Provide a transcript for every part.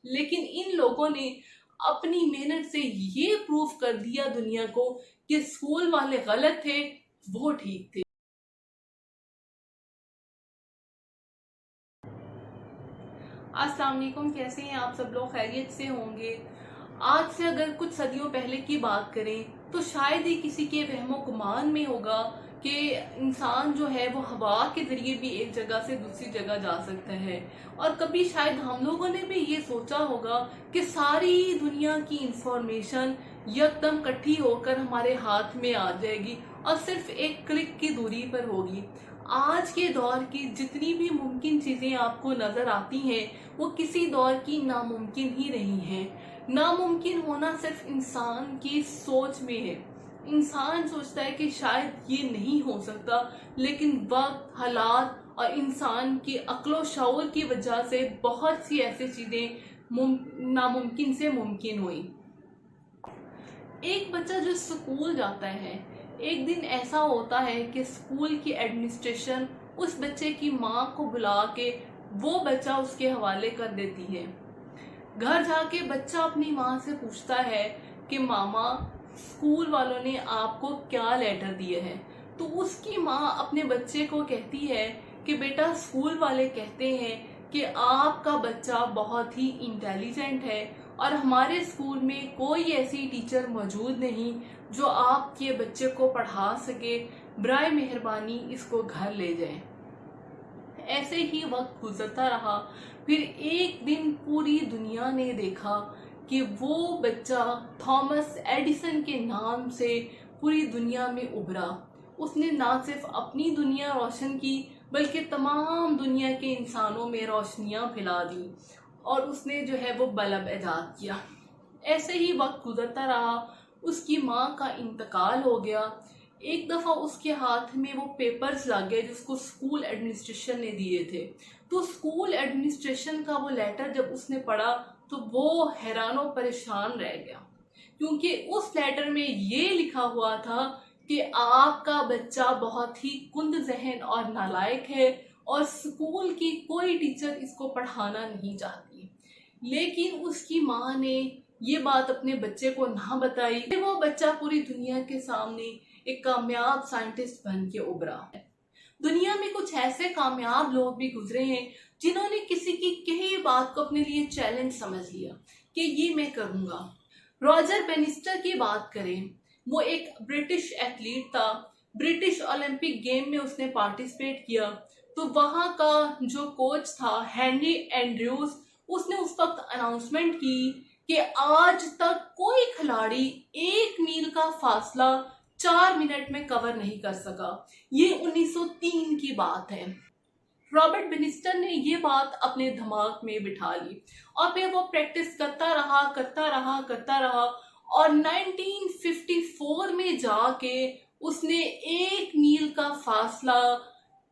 لیکن ان لوگوں نے اپنی محنت سے یہ پروف کر دیا دنیا کو کہ اسکول والے غلط تھے، وہ ٹھیک تھے۔ السلام علیکم، کیسے ہیں آپ سب لوگ؟ خیریت سے ہوں گے؟ آج سے اگر کچھ صدیوں پہلے کی بات کریں تو شاید ہی کسی کے وہم و گمان میں ہوگا کہ انسان جو ہے وہ ہوا کے ذریعے بھی ایک جگہ سے دوسری جگہ جا سکتا ہے، اور کبھی شاید ہم لوگوں نے بھی یہ سوچا ہوگا کہ ساری دنیا کی انفارمیشن یکدم کٹھی ہو کر ہمارے ہاتھ میں آ جائے گی اور صرف ایک کلک کی دوری پر ہوگی۔ آج کے دور کی جتنی بھی ممکن چیزیں آپ کو نظر آتی ہیں وہ کسی دور کی ناممکن ہی رہی ہیں۔ ناممکن ہونا صرف انسان کی سوچ میں ہے۔ انسان سوچتا ہے کہ شاید یہ نہیں ہو سکتا، لیکن وقت، حالات اور انسان کی عقل و شعور کی وجہ سے بہت سی ایسی چیزیں ناممکن سے ممکن ہوئی۔ ایک بچہ جو اسکول جاتا ہے، ایک دن ایسا ہوتا ہے کہ اسکول کی ایڈمنسٹریشن اس بچے کی ماں کو بلا کے وہ بچہ اس کے حوالے کر دیتی ہے۔ گھر جا کے بچہ اپنی ماں سے پوچھتا ہے کہ ماما، اسکول والوں نے آپ کو کیا لیٹر دیے ہیں؟ تو اس کی ماں اپنے بچے کو کہتی ہے کہ بیٹا، اسکول والے کہتے ہیں کہ آپ کا بچہ بہت ہی انٹیلیجنٹ ہے اور ہمارے اسکول میں کوئی ایسی ٹیچر موجود نہیں جو آپ کے بچے کو پڑھا سکے، برائے مہربانی اس کو گھر لے جائیں۔ ایسے ہی وقت گزرتا رہا، پھر ایک دن پوری دنیا نے دیکھا کہ وہ بچہ تھامس ایڈیسن کے نام سے پوری دنیا میں ابھرا۔ اس نے نہ صرف اپنی دنیا روشن کی بلکہ تمام دنیا کے انسانوں میں روشنیاں پھیلا دی، اور اس نے جو ہے وہ بلب ایجاد کیا۔ ایسے ہی وقت گزرتا رہا، اس کی ماں کا انتقال ہو گیا۔ ایک دفعہ اس کے ہاتھ میں وہ پیپرز لگ گئے جس کو اسکول ایڈمنسٹریشن نے دیے تھے۔ تو اسکول ایڈمنسٹریشن کا وہ لیٹر جب اس نے پڑھا تو وہ حیران و پریشان رہ گیا، کیونکہ اس لیٹر میں یہ لکھا ہوا تھا کہ آپ کا بچہ بہت ہی کند ذہن اور نالائق ہے اور اسکول کی کوئی ٹیچر اس کو پڑھانا نہیں چاہتی۔ لیکن اس کی ماں نے یہ بات اپنے بچے کو نہ بتائی کہ وہ بچہ پوری دنیا کے سامنے ایک کامیاب سائنٹسٹ بن کے ابھرا۔ دنیا میں کچھ ایسے کامیاب لوگ بھی گزرے ہیں جنہوں نے کسی کی کہی بات کو اپنے لیے چیلنج سمجھ لیا کہ یہ میں کروں گا۔ راجر بینسٹر کی بات کریں، وہ ایک برٹش ایتھلیٹ تھا۔ برٹش اولمپک گیم میں اس نے پارٹیسپیٹ کیا، تو وہاں کا جو کوچ تھا ہینری اینڈریوز، اس نے اس وقت اناؤنسمنٹ کی کہ آج تک کوئی کھلاڑی 1 میل کا فاصلہ 4 منٹ میں کور نہیں کر سکا۔ یہ 1903 کی بات ہے۔ رابرٹ بینسٹر نے یہ بات اپنے دماغ میں بٹھا لی اور پھر وہ پریکٹس کرتا رہا اور 1954 میں جا کے اس نے 1 میل کا فاصلہ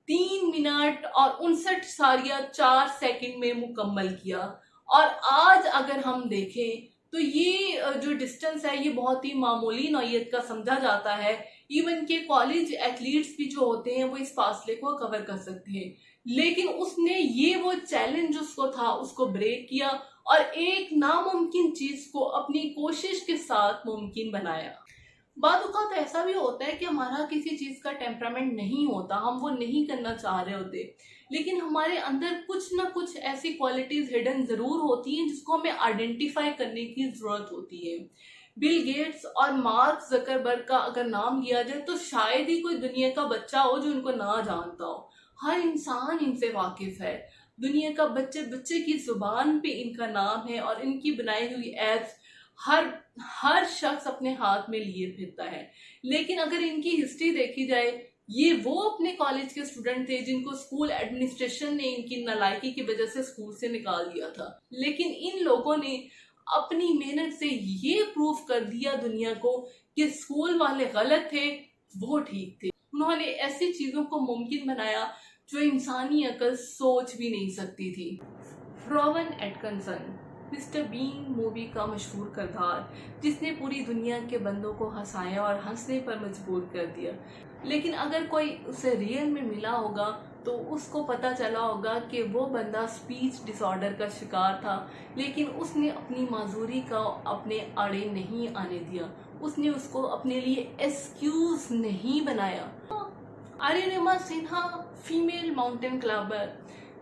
3 منٹ اور 59.4 سیکنڈ میں مکمل کیا۔ اور آج اگر ہم دیکھیں تو یہ جو ڈسٹنس ہے یہ بہت ہی معمولی نوعیت کا سمجھا جاتا ہے۔ ایون کہ کالج ایتھلیٹس بھی جو ہوتے ہیں وہ اس فاصلے کو کور کر سکتے ہیں، لیکن اس نے یہ وہ چیلنج اس کو تھا اس کو بریک کیا اور ایک ناممکن چیز کو اپنی کوشش کے ساتھ ممکن بنایا۔ بعض اوقات ایسا بھی ہوتا ہے کہ ہمارا کسی چیز کا ٹیمپرامنٹ نہیں ہوتا، ہم وہ نہیں کرنا چاہ رہے ہوتے، لیکن ہمارے اندر کچھ نہ کچھ ایسی کوالٹیز ہڈن ضرور ہوتی ہیں جس کو ہمیں آئیڈینٹیفائی کرنے کی ضرورت ہوتی ہے۔ بل گیٹس اور مارک زکربرگ کا اگر نام لیا جائے تو شاید ہی کوئی دنیا کا بچہ ہو جو ان کو نہ جانتا ہو۔ ہر انسان ان سے واقف ہے، دنیا کا بچے کی زبان پہ ان کا نام ہے اور ان کی بنائی ہوئی ایپس ہر شخص اپنے ہاتھ میں لیے پھرتا ہے۔ لیکن اگر ان کی ہسٹری دیکھی جائے، یہ وہ اپنے کالج کے اسٹوڈنٹ تھے جن کو اسکول ایڈمنسٹریشن نے ان کی نالائکی کی وجہ سے اسکول سے نکال دیا تھا، لیکن ان لوگوں نے اپنی محنت سے یہ پروف کر دیا دنیا کو کہ اسکول والے غلط تھے، وہ ٹھیک تھے۔ انہوں نے ایسی چیزوں کو ممکن بنایا جو انسانی عقل سوچ بھی نہیں سکتی تھی۔ روون ایٹکنسن، مسٹر بین مووی کا مشہور کردار جس نے پوری دنیا کے بندوں کو ہنسایا اور ہنسنے پر مجبور کر دیا، لیکن اگر کوئی اسے ریئل میں ملا ہوگا تو اس کو پتہ چلا ہوگا کہ وہ بندہ اسپیچ ڈس آرڈر کا شکار تھا، لیکن اس نے اپنی معذوری کا اپنے آڑے نہیں آنے دیا، اس نے اس کو اپنے لیے ایکسکیوز نہیں بنایا۔ آریانیما سنہا فیمیل ماؤنٹین کلائمبر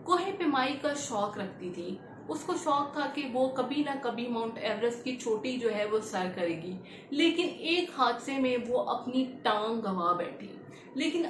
کوہ پیمائی کا شوق رکھتی تھی۔ اس کو شوق تھا کہ وہ کبھی نہ کبھی ماؤنٹ ایوریسٹ کی چوٹی جو ہے وہ سر کرے گی، لیکن ایک حادثے میں وہ اپنی ٹانگ گنوا بیٹھی، لیکن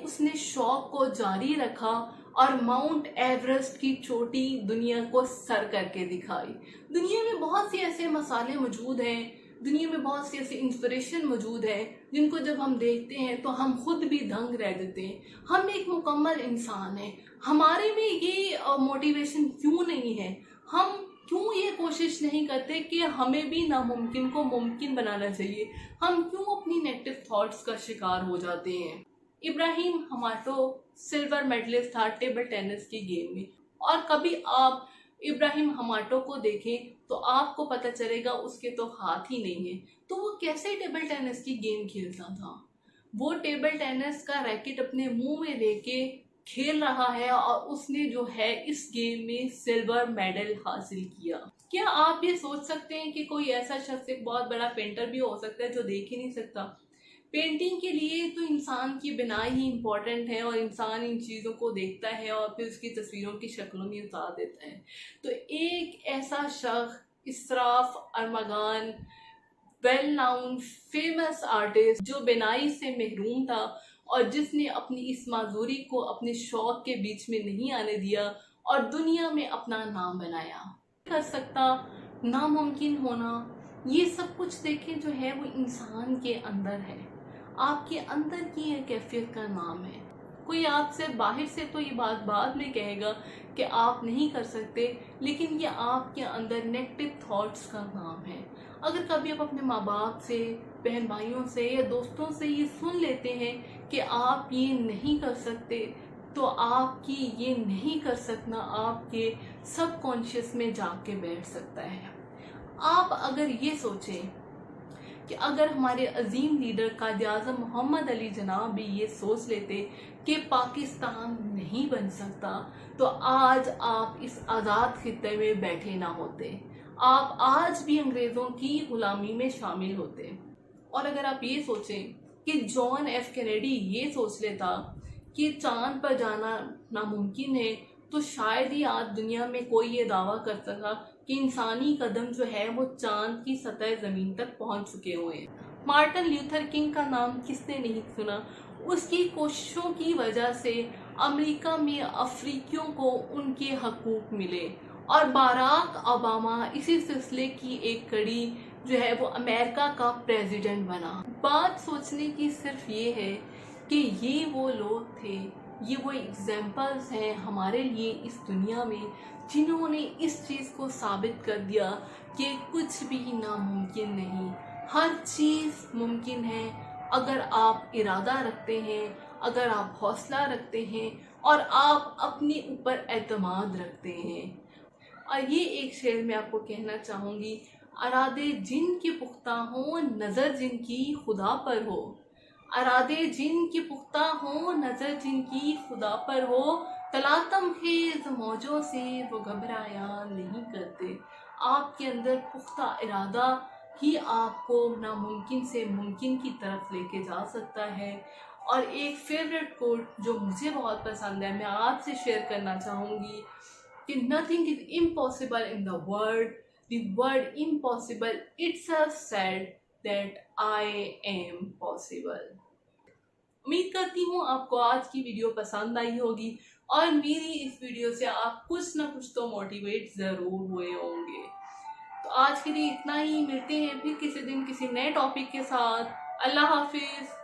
اس نے شوق کو جاری رکھا اور ماؤنٹ ایوریسٹ کی چوٹی دنیا کو سر کر کے دکھائی۔ دنیا میں بہت سی ایسے مسئلے موجود ہیں، دنیا میں بہت سی ایسی انسپریشن موجود ہے جن کو جب ہم دیکھتے ہیں تو ہم خود بھی دنگ رہ دیتے ہیں۔ ہم ایک مکمل انسان ہیں، ہمارے میں یہ موٹیویشن کیوں نہیں ہے؟ ہم کیوں یہ کوشش نہیں کرتے کہ ہمیں بھی ناممکن کو ممکن بنانا چاہیے؟ ہم کیوں اپنی نیگیٹو تھاٹس کا شکار ہو جاتے ہیں؟ ابراہیم ہماٹو سلور میڈلسٹ تھا ٹیبل ٹینس کی گیم میں، اور کبھی آپ ابراہیم ہماٹو کو دیکھیں تو آپ کو پتہ چلے گا اس کے تو ہاتھ ہی نہیں ہیں، تو وہ کیسے ٹیبل ٹینس کی گیم کھیلتا تھا؟ وہ ٹیبل ٹینس کا ریکٹ اپنے منہ میں لے کے کھیل رہا ہے اور اس نے جو ہے اس گیم میں سلور میڈل حاصل کیا۔ کیا آپ یہ سوچ سکتے ہیں کہ کوئی ایسا شخص ایک بہت بڑا پینٹر بھی ہو سکتا ہے جو دیکھ ہی نہیں سکتا؟ پینٹنگ کے لیے تو انسان کی بنائی ہی امپورٹنٹ ہے، اور انسان ان چیزوں کو دیکھتا ہے اور پھر اس کی تصویروں کی شکلوں میں اتار دیتا ہے۔ تو ایک ایسا شخص اسراف ارمغان، ویل ناؤن فیمس آرٹسٹ، جو بنائی سے محروم تھا اور جس نے اپنی اس معذوری کو اپنے شوق کے بیچ میں نہیں آنے دیا اور دنیا میں اپنا نام بنایا۔ کر سکتا، ناممکن ہونا، یہ سب کچھ دیکھیں جو ہے وہ انسان کے اندر ہے، آپ کے اندر کی یہ کیفیت کا نام ہے۔ کوئی آپ سے باہر سے تو یہ بات بعد میں کہے گا کہ آپ نہیں کر سکتے، لیکن یہ آپ کے اندر نیگیٹو تھاٹس کا نام ہے۔ اگر کبھی آپ اپنے ماں باپ سے، بہن بھائیوں سے یا دوستوں سے یہ سن لیتے ہیں کہ آپ یہ نہیں کر سکتے، تو آپ کی یہ نہیں کر سکنا آپ کے سب کانشیس میں جا کے بیٹھ سکتا ہے۔ آپ اگر یہ سوچیں کہ اگر ہمارے عظیم لیڈر قائد اعظم محمد علی جناح بھی یہ سوچ لیتے کہ پاکستان نہیں بن سکتا، تو آج آپ اس آزاد خطے میں بیٹھے نہ ہوتے، آپ آج بھی انگریزوں کی غلامی میں شامل ہوتے۔ اور اگر آپ یہ سوچیں کہ جان ایف کینیڈی یہ سوچ لیتا کہ چاند پر جانا ناممکن ہے، تو شاید ہی آج دنیا میں کوئی یہ دعویٰ کر سکا کہ انسانی قدم جو ہے وہ چاند کی سطح زمین تک پہنچ چکے ہوئے ہیں۔ مارٹن لیوتھر کنگ کا نام کس نے نہیں سنا؟ اس کی کوششوں کی وجہ سے امریکہ میں افریقیوں کو ان کے حقوق ملے، اور باراک اوباما اسی سلسلے کی ایک کڑی جو ہے وہ امریکہ کا پریزیڈنٹ بنا۔ بات سوچنے کی صرف یہ ہے کہ یہ وہ لوگ تھے، یہ وہ ایگزامپلز ہیں ہمارے لیے اس دنیا میں، جنہوں نے اس چیز کو ثابت کر دیا کہ کچھ بھی ناممکن نہیں، ہر چیز ممکن ہے اگر آپ ارادہ رکھتے ہیں، اگر آپ حوصلہ رکھتے ہیں اور آپ اپنے اوپر اعتماد رکھتے ہیں۔ اور یہ ایک شعر میں آپ کو کہنا چاہوں گی، ارادے جن کے پختہ ہوں نظر جن کی خدا پر ہو، ارادے جن کے پختہ ہوں نظر جن کی خدا پر ہو، تلاطم خیز موجوں سے وہ گھبرایا نہیں کرتے۔ آپ کے اندر پختہ ارادہ ہی آپ کو ناممکن سے ممکن کی طرف لے کے جا سکتا ہے۔ اور ایک فیوریٹ کوٹ جو مجھے بہت پسند ہے، میں آپ سے شیئر کرنا چاہوں گی کہ nothing is impossible in the world. The word impossible itself said that I am possible. امید کرتی ہوں آپ کو آج کی ویڈیو پسند آئی ہوگی، اور میری اس ویڈیو سے آپ کچھ نہ کچھ تو موٹیویٹ ضرور ہوئے ہوں گے۔ تو آج کے لیے اتنا ہی، ملتے ہیں پھر کسی دن کسی نئے ٹاپک کے ساتھ۔ اللہ حافظ۔